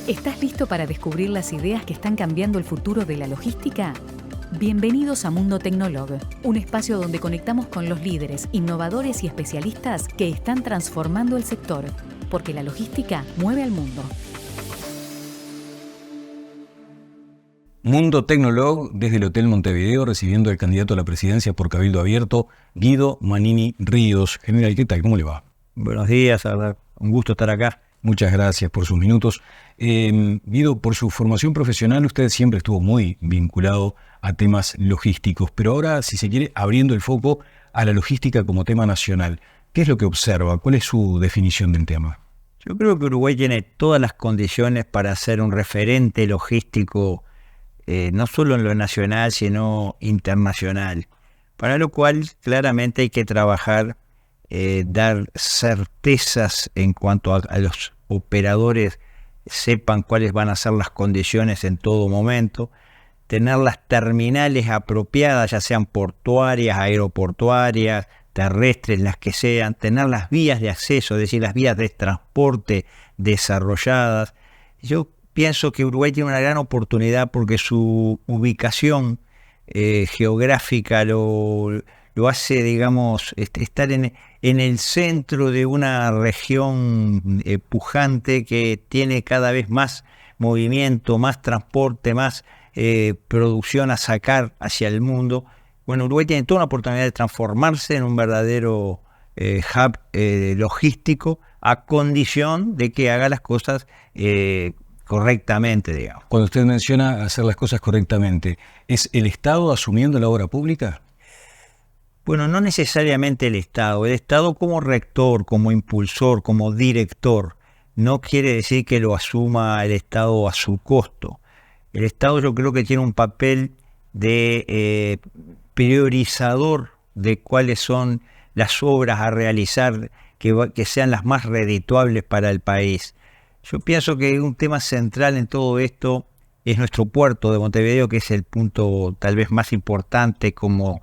¿Estás listo para descubrir las ideas que están cambiando el futuro de la logística? Bienvenidos a Mundo Tecnolog, un espacio donde conectamos con los líderes, innovadores y especialistas que están transformando el sector, porque la logística mueve al mundo. Mundo Tecnolog desde el Hotel Montevideo, recibiendo al candidato a la presidencia por Cabildo Abierto, Guido Manini Ríos. General, ¿qué tal? ¿Cómo le va? Buenos días, un gusto estar acá. Muchas gracias por sus minutos. Guido, por su formación profesional, usted siempre estuvo muy vinculado a temas logísticos, pero ahora, si se quiere, abriendo el foco a la logística como tema nacional. ¿Qué es lo que observa? ¿Cuál es su definición del tema? Yo creo que Uruguay tiene todas las condiciones para ser un referente logístico, no solo en lo nacional, sino internacional. Para lo cual, claramente hay que trabajar, dar certezas en cuanto a los operadores sepan cuáles van a ser las condiciones en todo momento, tener las terminales apropiadas, ya sean portuarias, aeroportuarias, terrestres, las que sean, tener las vías de acceso, es decir, las vías de transporte desarrolladas. Yo pienso que Uruguay tiene una gran oportunidad porque su ubicación geográfica lo hace, digamos, estar en el centro de una región pujante que tiene cada vez más movimiento, más transporte, más producción a sacar hacia el mundo. Bueno, Uruguay tiene toda una oportunidad de transformarse en un verdadero hub logístico, a condición de que haga las cosas correctamente, digamos. Cuando usted menciona hacer las cosas correctamente, ¿es el Estado asumiendo la obra pública? Bueno, no necesariamente el Estado como rector, como impulsor, como director, no quiere decir que lo asuma el Estado a su costo. El Estado yo creo que tiene un papel de priorizador de cuáles son las obras a realizar que sean las más redituables para el país. Yo pienso que un tema central en todo esto es nuestro puerto de Montevideo, que es el punto tal vez más importante como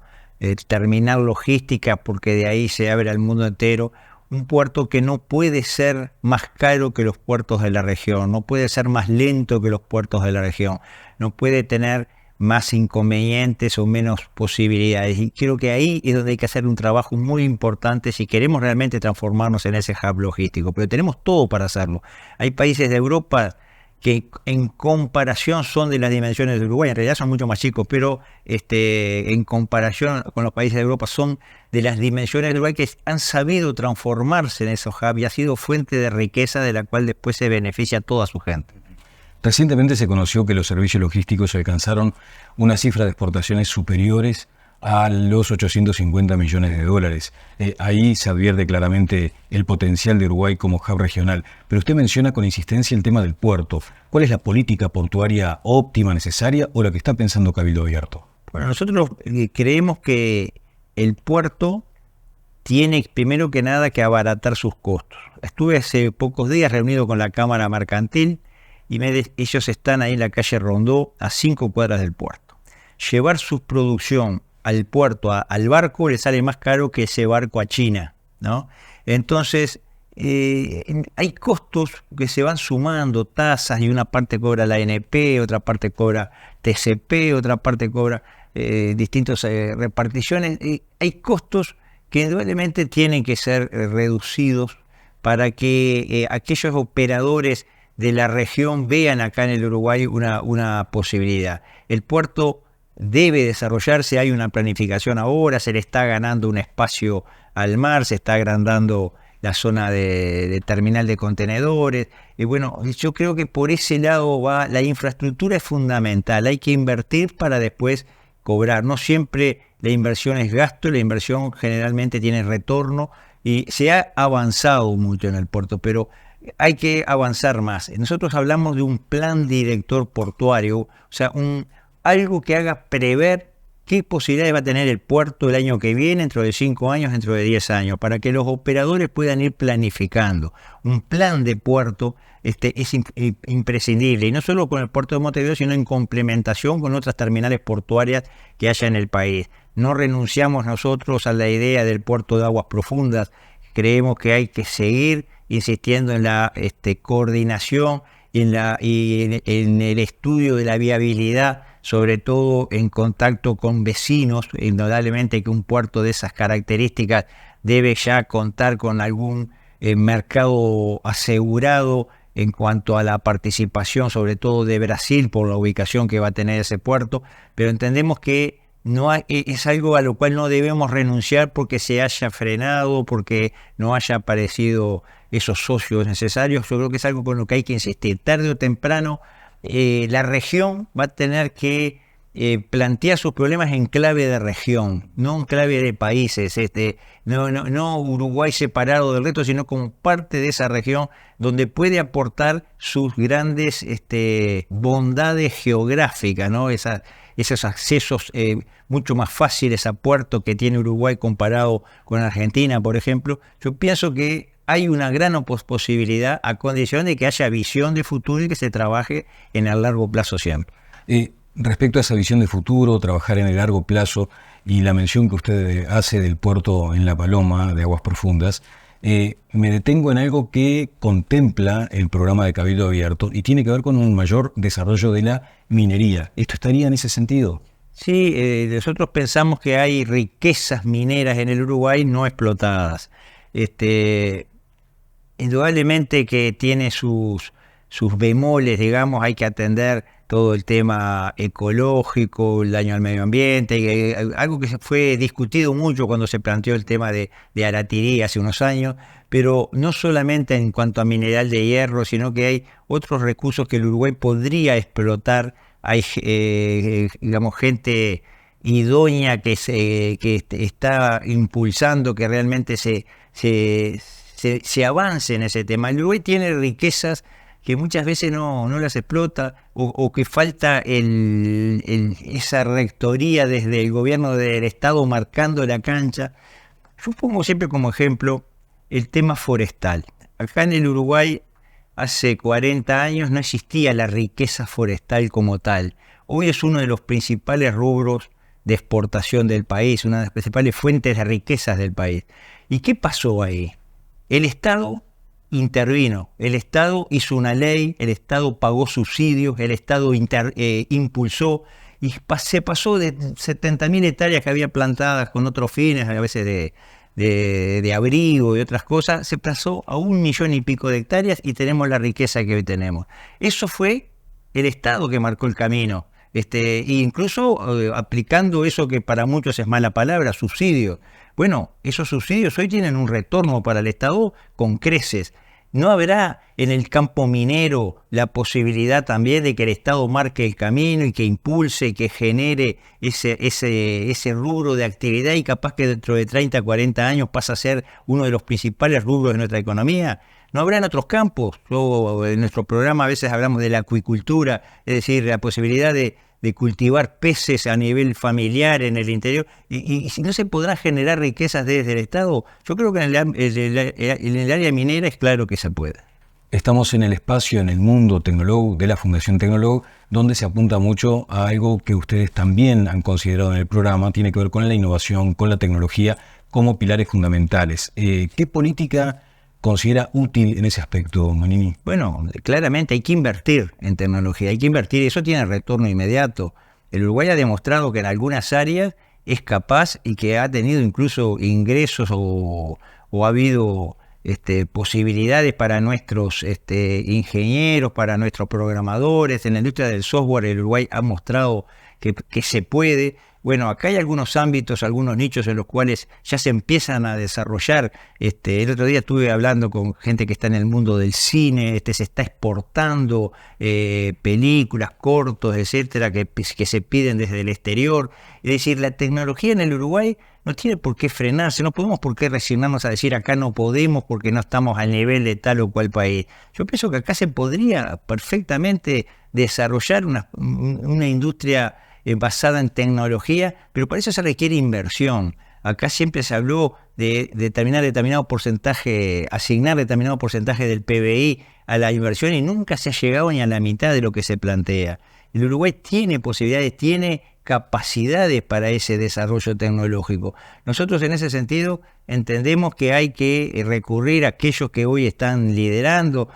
terminal logística, porque de ahí se abre al mundo entero. Un puerto que no puede ser más caro que los puertos de la región, no puede ser más lento que los puertos de la región, no puede tener más inconvenientes o menos posibilidades. Y creo que ahí es donde hay que hacer un trabajo muy importante si queremos realmente transformarnos en ese hub logístico. Pero tenemos todo para hacerlo. Hay países de Europa que en comparación son de las dimensiones de Uruguay, en realidad son mucho más chicos, pero en comparación con los países de Europa son de las dimensiones de Uruguay, que han sabido transformarse en esos hubs y ha sido fuente de riqueza de la cual después se beneficia a toda su gente. Recientemente se conoció que los servicios logísticos alcanzaron una cifra de exportaciones superiores a los 850 millones de dólares. Ahí se advierte claramente el potencial de Uruguay como hub regional. Pero usted menciona con insistencia el tema del puerto. ¿Cuál es la política portuaria óptima, necesaria o la que está pensando Cabildo Abierto? Bueno, nosotros creemos que el puerto tiene primero que nada que abaratar sus costos. Estuve hace pocos días reunido con la Cámara Mercantil y ellos están ahí en la calle Rondó, a 5 cuadras del puerto. Llevar su producción al puerto, al barco, le sale más caro que ese barco a China, ¿no? Entonces, hay costos que se van sumando, tasas, y una parte cobra la ANP, otra parte cobra TCP, otra parte cobra distintas reparticiones. Hay costos que indudablemente tienen que ser reducidos para que aquellos operadores de la región vean acá en el Uruguay una posibilidad. El puerto debe desarrollarse, hay una planificación ahora, se le está ganando un espacio al mar, se está agrandando la zona de terminal de contenedores. Y bueno, yo creo que por ese lado va, la infraestructura es fundamental, hay que invertir para después cobrar. No siempre la inversión es gasto, la inversión generalmente tiene retorno y se ha avanzado mucho en el puerto, pero hay que avanzar más. Nosotros hablamos de un plan director portuario, o sea, algo que haga prever qué posibilidades va a tener el puerto el año que viene, dentro de 5 años, dentro de 10 años, para que los operadores puedan ir planificando. Un plan de puerto es imprescindible, y no solo con el puerto de Montevideo, sino en complementación con otras terminales portuarias que haya en el país. No renunciamos nosotros a la idea del puerto de aguas profundas, creemos que hay que seguir insistiendo en la coordinación en el estudio de la viabilidad, sobre todo en contacto con vecinos. Indudablemente que un puerto de esas características debe ya contar con algún mercado asegurado en cuanto a la participación, sobre todo de Brasil, por la ubicación que va a tener ese puerto, pero entendemos que es algo a lo cual no debemos renunciar porque se haya frenado, porque no haya aparecido esos socios necesarios. Yo creo que es algo con lo que hay que insistir. Tarde o temprano, la región va a tener que plantear sus problemas en clave de región, no en clave de países. No Uruguay separado del resto, sino como parte de esa región donde puede aportar sus grandes bondades geográficas, ¿no? Esos accesos mucho más fáciles a puerto que tiene Uruguay comparado con Argentina, por ejemplo. Yo pienso que hay una gran posibilidad a condición de que haya visión de futuro y que se trabaje en el largo plazo siempre. Respecto a esa visión de futuro, trabajar en el largo plazo y la mención que usted hace del puerto en La Paloma de Aguas Profundas, me detengo en algo que contempla el programa de Cabildo Abierto y tiene que ver con un mayor desarrollo de la minería. ¿Esto estaría en ese sentido? Sí, nosotros pensamos que hay riquezas mineras en el Uruguay no explotadas. Indudablemente que tiene sus bemoles, digamos. Hay que atender todo el tema ecológico, el daño al medio ambiente, algo que fue discutido mucho cuando se planteó el tema de Aratirí hace unos años, pero no solamente en cuanto a mineral de hierro, sino que hay otros recursos que el Uruguay podría explotar. Hay digamos, gente idónea que está impulsando que realmente se avance en ese tema. El Uruguay tiene riquezas que muchas veces no las explota, o que falta esa rectoría desde el gobierno del Estado marcando la cancha. Yo pongo siempre como ejemplo el tema forestal. Acá en el Uruguay hace 40 años no existía la riqueza forestal como tal. Hoy es uno de los principales rubros de exportación del país, una de las principales fuentes de riquezas del país. ¿Y qué pasó ahí? El Estado intervino, el Estado hizo una ley, el Estado pagó subsidios, el Estado impulsó, y se pasó de 70.000 hectáreas que había plantadas con otros fines, a veces de abrigo y otras cosas, se pasó a 1,000,000 y pico de hectáreas y tenemos la riqueza que hoy tenemos. Eso fue el Estado que marcó el camino, incluso aplicando eso que para muchos es mala palabra, subsidios. Bueno, esos subsidios hoy tienen un retorno para el Estado con creces. ¿No habrá en el campo minero la posibilidad también de que el Estado marque el camino y que impulse, que genere ese rubro de actividad, y capaz que dentro de 30, 40 años pasa a ser uno de los principales rubros de nuestra economía? ¿No habrá en otros campos? En nuestro programa a veces hablamos de la acuicultura, es decir, la posibilidad de cultivar peces a nivel familiar en el interior, y si no se podrá generar riquezas desde el Estado. Yo creo que en el área minera es claro que se puede. Estamos en el espacio, en el mundo Tecnolog de la Fundación Tecnolog, donde se apunta mucho a algo que ustedes también han considerado en el programa, tiene que ver con la innovación, con la tecnología como pilares fundamentales. ¿Qué política considera útil en ese aspecto, Manini? Bueno, claramente hay que invertir en tecnología, hay que invertir, y eso tiene retorno inmediato. El Uruguay ha demostrado que en algunas áreas es capaz y que ha tenido incluso ingresos o ha habido posibilidades para nuestros ingenieros, para nuestros programadores. En la industria del software el Uruguay ha mostrado que se puede. Bueno, acá hay algunos ámbitos, algunos nichos en los cuales ya se empiezan a desarrollar. El otro día estuve hablando con gente que está en el mundo del cine, se está exportando películas, cortos, etcétera, que se piden desde el exterior. Es decir, la tecnología en el Uruguay no tiene por qué frenarse, no podemos por qué resignarnos a decir acá no podemos porque no estamos al nivel de tal o cual país. Yo pienso que acá se podría perfectamente desarrollar una industria basada en tecnología, pero para eso se requiere inversión. Acá siempre se habló de determinado porcentaje, asignar determinado porcentaje del PBI a la inversión, y nunca se ha llegado ni a la mitad de lo que se plantea. El Uruguay tiene posibilidades, tiene capacidades para ese desarrollo tecnológico. Nosotros en ese sentido entendemos que hay que recurrir a aquellos que hoy están liderando.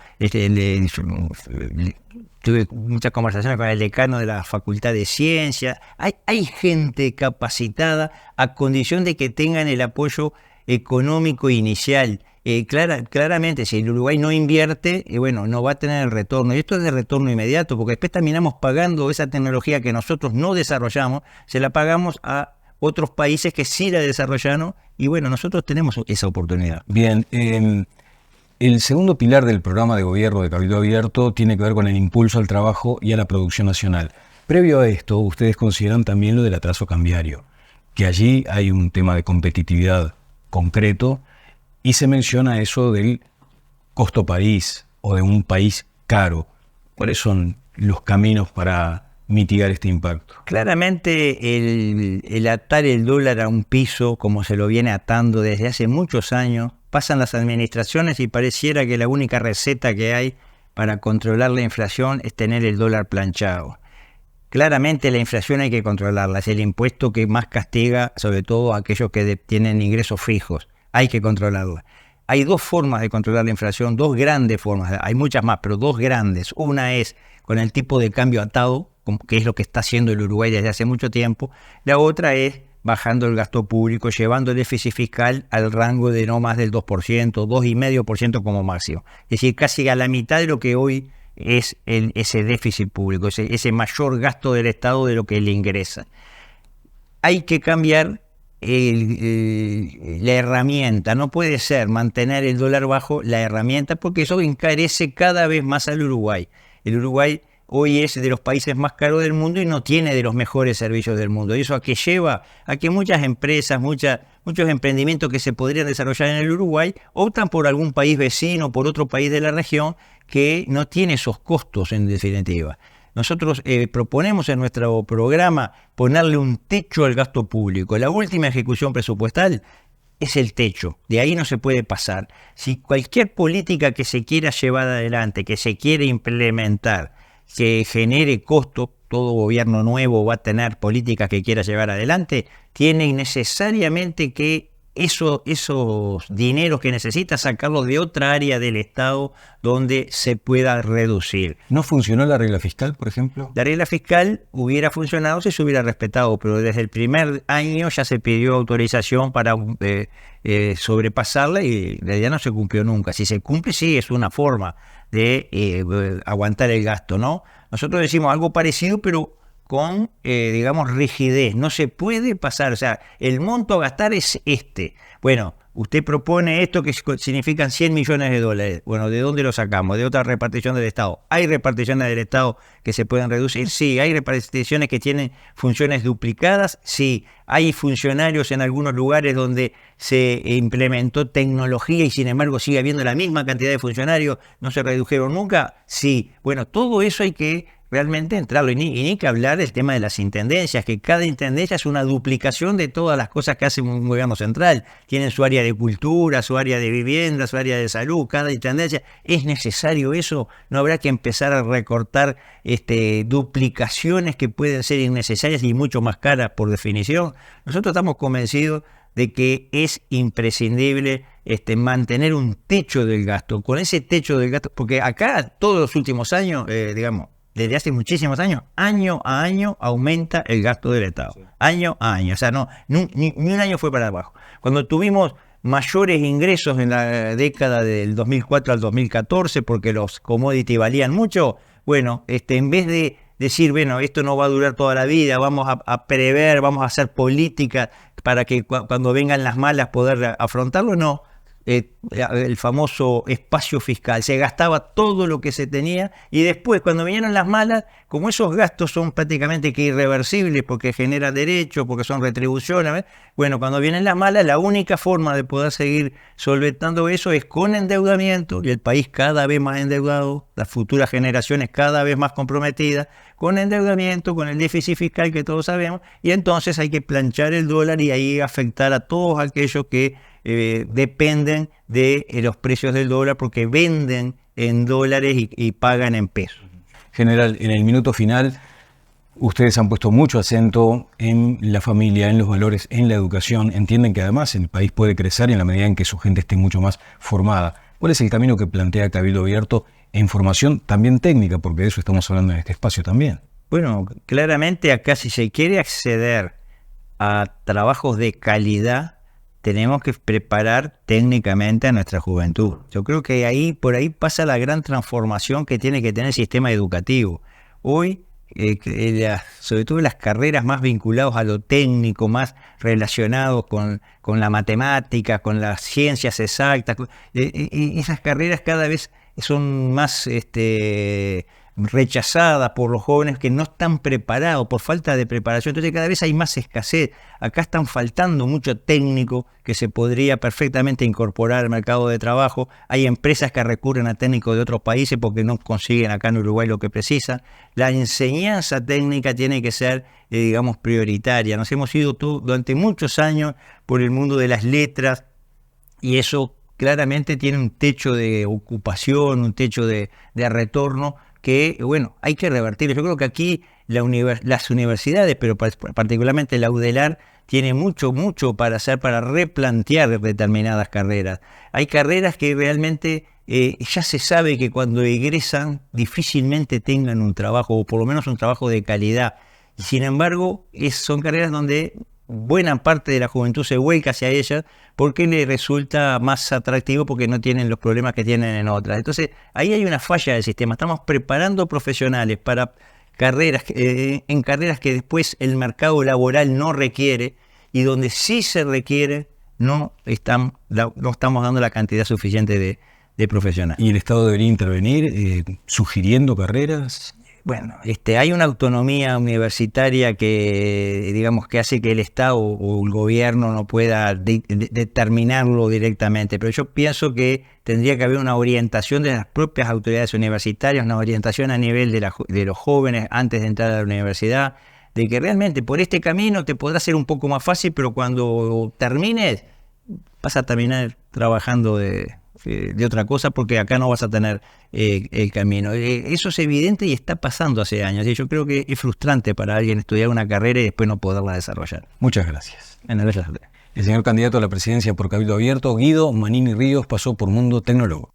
Tuve muchas conversaciones con el decano de la Facultad de Ciencias. Hay gente capacitada a condición de que tengan el apoyo económico inicial. Claramente, si el Uruguay no invierte, bueno, no va a tener el retorno. Y esto es de retorno inmediato, porque después terminamos pagando esa tecnología que nosotros no desarrollamos, se la pagamos a otros países que sí la desarrollaron, y bueno, nosotros tenemos esa oportunidad. Bien, el segundo pilar del programa de gobierno de Cabildo Abierto tiene que ver con el impulso al trabajo y a la producción nacional. Previo a esto, ustedes consideran también lo del atraso cambiario, que allí hay un tema de competitividad concreto, y se menciona eso del costo país o de un país caro. ¿Cuáles son los caminos para mitigar este impacto? Claramente el atar el dólar a un piso, como se lo viene atando desde hace muchos años, pasan las administraciones y pareciera que la única receta que hay para controlar la inflación es tener el dólar planchado. Claramente la inflación hay que controlarla, es el impuesto que más castiga sobre todo a aquellos que tienen ingresos fijos. Hay que controlarla. Hay dos formas de controlar la inflación, dos grandes formas, hay muchas más, pero dos grandes. Una es con el tipo de cambio atado, que es lo que está haciendo el Uruguay desde hace mucho tiempo. La otra es bajando el gasto público, llevando el déficit fiscal al rango de no más del 2%, 2,5% como máximo. Es decir, casi a la mitad de lo que hoy es ese déficit público, ese mayor gasto del Estado de lo que le ingresa. Hay que cambiar la herramienta, no puede ser mantener el dólar bajo la herramienta, porque eso encarece cada vez más al Uruguay. El Uruguay hoy es de los países más caros del mundo y no tiene de los mejores servicios del mundo. Y eso a que lleva a que muchas empresas, muchos emprendimientos que se podrían desarrollar en el Uruguay optan por algún país vecino, por otro país de la región que no tiene esos costos en definitiva. Nosotros proponemos en nuestro programa ponerle un techo al gasto público. La última ejecución presupuestal es el techo, de ahí no se puede pasar. Si cualquier política que se quiera llevar adelante, que se quiere implementar, que genere costo, todo gobierno nuevo va a tener políticas que quiera llevar adelante, tiene necesariamente que esos dineros que necesita sacarlos de otra área del Estado donde se pueda reducir. ¿No funcionó la regla fiscal, por ejemplo? La regla fiscal hubiera funcionado si se hubiera respetado, pero desde el primer año ya se pidió autorización para sobrepasarla y en realidad no se cumplió nunca. Si se cumple, sí, es una forma de aguantar el gasto, ¿no? Nosotros decimos algo parecido, pero con, digamos, rigidez. No se puede pasar, o sea, el monto a gastar es este. Bueno, usted propone esto que significan $100 millones. Bueno, ¿de dónde lo sacamos? De otra repartición del Estado. ¿Hay reparticiones del Estado que se pueden reducir? Sí. ¿Hay reparticiones que tienen funciones duplicadas? Sí. ¿Hay funcionarios en algunos lugares donde se implementó tecnología y sin embargo sigue habiendo la misma cantidad de funcionarios? ¿No se redujeron nunca? Sí. Bueno, todo eso hay que realmente entrarlo, y ni que hablar del tema de las intendencias, que cada intendencia es una duplicación de todas las cosas que hace un gobierno central. Tienen su área de cultura, su área de vivienda, su área de salud, cada intendencia. ¿Es necesario eso? ¿No habrá que empezar a recortar duplicaciones que pueden ser innecesarias y mucho más caras por definición? Nosotros estamos convencidos de que es imprescindible mantener un techo del gasto. Con ese techo del gasto, porque acá todos los últimos años, desde hace muchísimos años, año a año aumenta el gasto del Estado. Sí. Año a año. O sea, ni un año fue para abajo. Cuando tuvimos mayores ingresos en la década del 2004 al 2014, porque los commodities valían mucho, bueno, en vez de decir, bueno, esto no va a durar toda la vida, vamos a prever, vamos a hacer política para que cuando vengan las malas poder afrontarlo, no. El famoso espacio fiscal, se gastaba todo lo que se tenía y después cuando vinieron las malas, como esos gastos son prácticamente que irreversibles porque generan derechos, porque son retribuciones, bueno, cuando vienen las malas, la única forma de poder seguir solventando eso es con endeudamiento, y el país cada vez más endeudado, las futuras generaciones cada vez más comprometidas, con endeudamiento, con el déficit fiscal que todos sabemos, y entonces hay que planchar el dólar y ahí afectar a todos aquellos que dependen de los precios del dólar porque venden en dólares y pagan en pesos. General, en el minuto final, Ustedes han puesto mucho acento en la familia, en los valores, en la educación. Entienden que además el país puede crecer en la medida en que su gente esté mucho más formada. ¿Cuál es el camino que plantea Cabildo Abierto en formación también técnica? Porque de eso estamos hablando en este espacio también. Bueno, claramente acá si se quiere acceder a trabajos de calidad, tenemos que preparar técnicamente a nuestra juventud. Yo creo que por ahí pasa la gran transformación que tiene que tener el sistema educativo. Hoy, sobre todo las carreras más vinculadas a lo técnico, más relacionados con la matemática, con las ciencias exactas, esas carreras cada vez son más rechazadas por los jóvenes que no están preparados, por falta de preparación. Entonces cada vez hay más escasez. Acá están faltando mucho técnico que se podría perfectamente incorporar al mercado de trabajo. Hay empresas que recurren a técnicos de otros países porque no consiguen acá en Uruguay lo que precisan. La enseñanza técnica tiene que ser, digamos, prioritaria. Nos hemos ido durante muchos años por el mundo de las letras y eso claramente tiene un techo de ocupación, un techo de retorno que, bueno, hay que revertirlo. Yo creo que aquí las universidades, pero particularmente la UDELAR, tiene mucho para hacer para replantear determinadas carreras. Hay carreras que realmente ya se sabe que cuando egresan difícilmente tengan un trabajo, o por lo menos un trabajo de calidad. Y sin embargo, son carreras donde buena parte de la juventud se vuelca hacia ellas porque le resulta más atractivo, porque no tienen los problemas que tienen en otras. Entonces, ahí hay una falla del sistema. Estamos preparando profesionales para carreras, en carreras que después el mercado laboral no requiere, y donde sí se requiere, no estamos dando la cantidad suficiente de profesionales. ¿Y el Estado debería intervenir sugiriendo carreras? Bueno, hay una autonomía universitaria que, digamos, que hace que el Estado o el gobierno no pueda determinarlo directamente, pero yo pienso que tendría que haber una orientación de las propias autoridades universitarias, una orientación a nivel de los jóvenes antes de entrar a la universidad, de que realmente por este camino te podrá ser un poco más fácil, pero cuando termines vas a terminar trabajando de otra cosa, porque acá no vas a tener el camino. Eso es evidente y está pasando hace años. Y yo creo que es frustrante para alguien estudiar una carrera y después no poderla desarrollar. Muchas gracias. Gracias a usted. El señor candidato a la presidencia por Cabildo Abierto, Guido Manini Ríos, pasó por Mundo Tecnólogo.